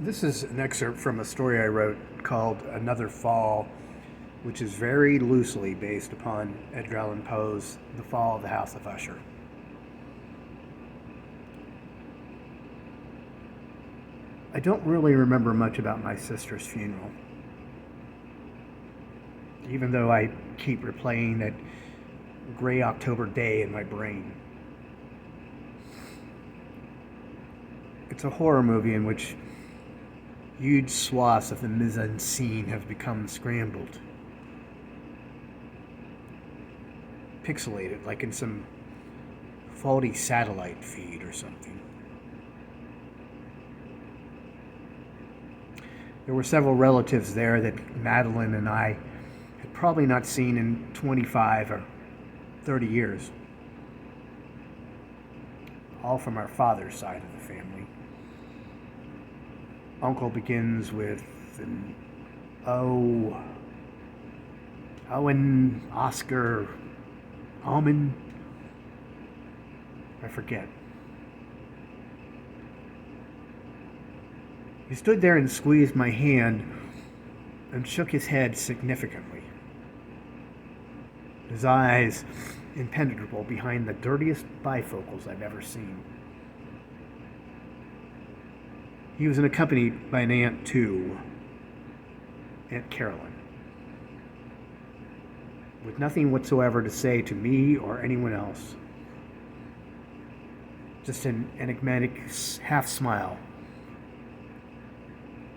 This is an excerpt from a story I wrote called Another Fall, which is very loosely based upon Edgar Allan Poe's The Fall of the House of Usher. I don't really remember much about my sister's funeral, even though I keep replaying that gray October day in my brain. It's a horror movie in which huge swaths of the mise-en-scene have become scrambled, pixelated like in some faulty satellite feed or something. There were several relatives there that Madeline and I had probably not seen in 25 or 30 years, all from our father's side of the family. Uncle begins with an O. Owen, Oscar, Almond. I forget. He stood there and squeezed my hand and shook his head significantly. His eyes impenetrable behind the dirtiest bifocals I've ever seen. He was accompanied by an aunt, too, Aunt Carolyn, with nothing whatsoever to say to me or anyone else. Just an enigmatic half smile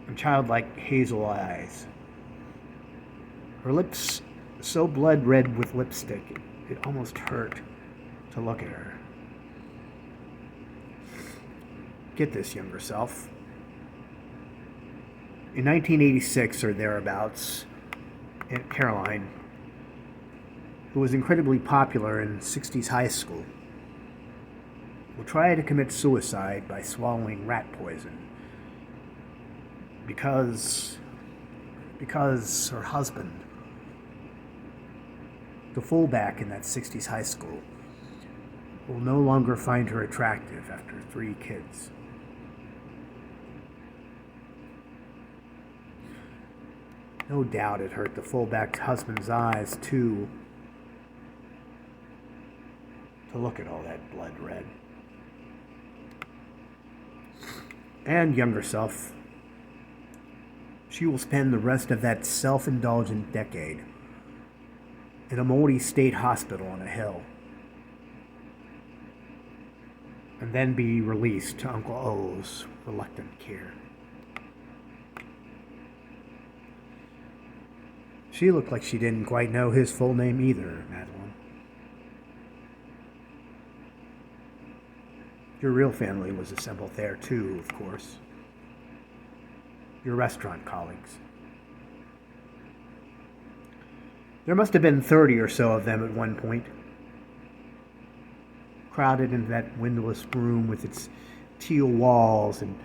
and childlike hazel eyes. Her lips so blood red with lipstick, it almost hurt to look at her. Get this, younger self. In 1986 or thereabouts, Aunt Caroline, who was incredibly popular in 60s high school, will try to commit suicide by swallowing rat poison because her husband, the fullback in that 60s high school, will no longer find her attractive after 3 kids. No doubt it hurt the fullback's husband's eyes, too, to look at all that blood red. And younger self, she will spend the rest of that self-indulgent decade in a moldy state hospital on a hill, and then be released to Uncle O's reluctant care. She looked like she didn't quite know his full name either, Madeline. Your real family was assembled there too, of course. Your restaurant colleagues. There must have been 30 or so of them at one point, crowded into that windowless room with its teal walls and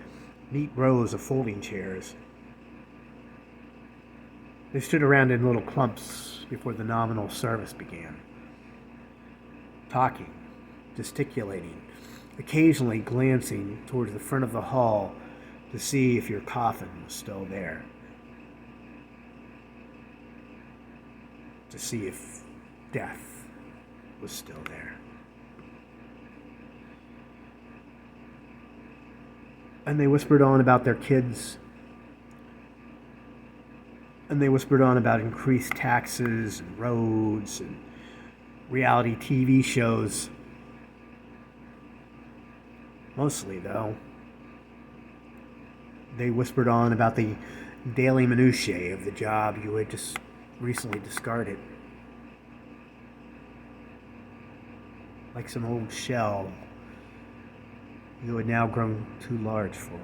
neat rows of folding chairs. They stood around in little clumps before the nominal service began, talking, gesticulating, occasionally glancing towards the front of the hall to see if your coffin was still there, to see if death was still there. And they whispered on about their kids, and they whispered on about increased taxes and roads and reality TV shows. Mostly, though, they whispered on about the daily minutiae of the job you had just recently discarded. Like some old shell you had now grown too large for.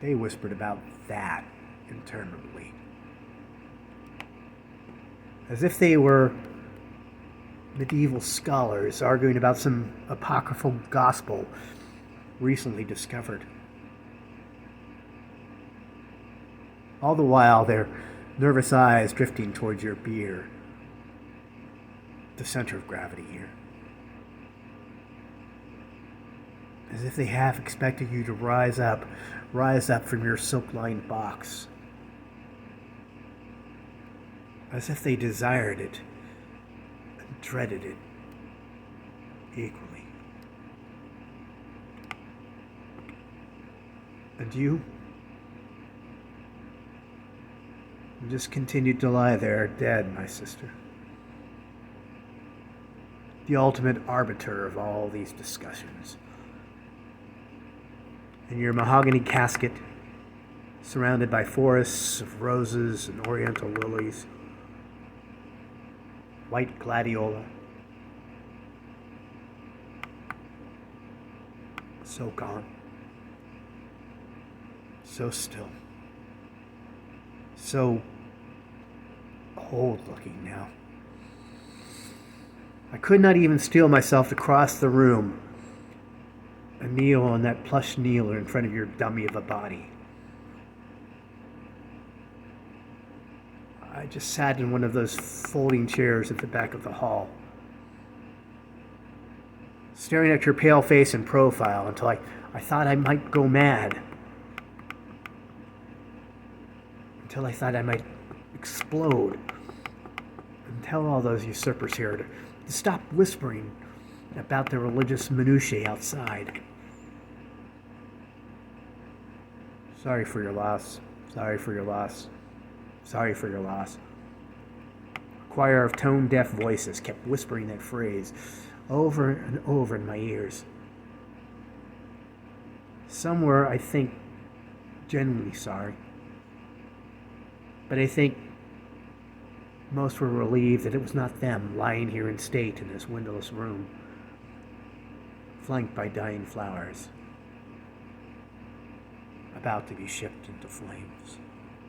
They whispered about that interminably, as if they were medieval scholars arguing about some apocryphal gospel recently discovered. All the while, their nervous eyes drifting towards your beer, the center of gravity here. as if they half expected you to rise up from your silk-lined box, as if they desired it and dreaded it equally. And you just continued to lie there, dead, my sister. The ultimate arbiter of all these discussions. In your mahogany casket, surrounded by forests of roses and oriental lilies, white gladiola, so gone, so still, so old looking now. I could not even steel myself to cross the room and kneel on that plush kneeler in front of your dummy of a body. I just sat in one of those folding chairs at the back of the hall, staring at your pale face and profile until I thought I might go mad. Until I thought I might explode and tell all those usurpers here to stop whispering about the religious minutiae outside. Sorry for your loss. Sorry for your loss. Sorry for your loss. A choir of tone-deaf voices kept whispering that phrase over and over in my ears. Some were, I think, genuinely sorry. But I think most were relieved that it was not them lying here in state in this windowless room, flanked by dying flowers, about to be shipped into flames.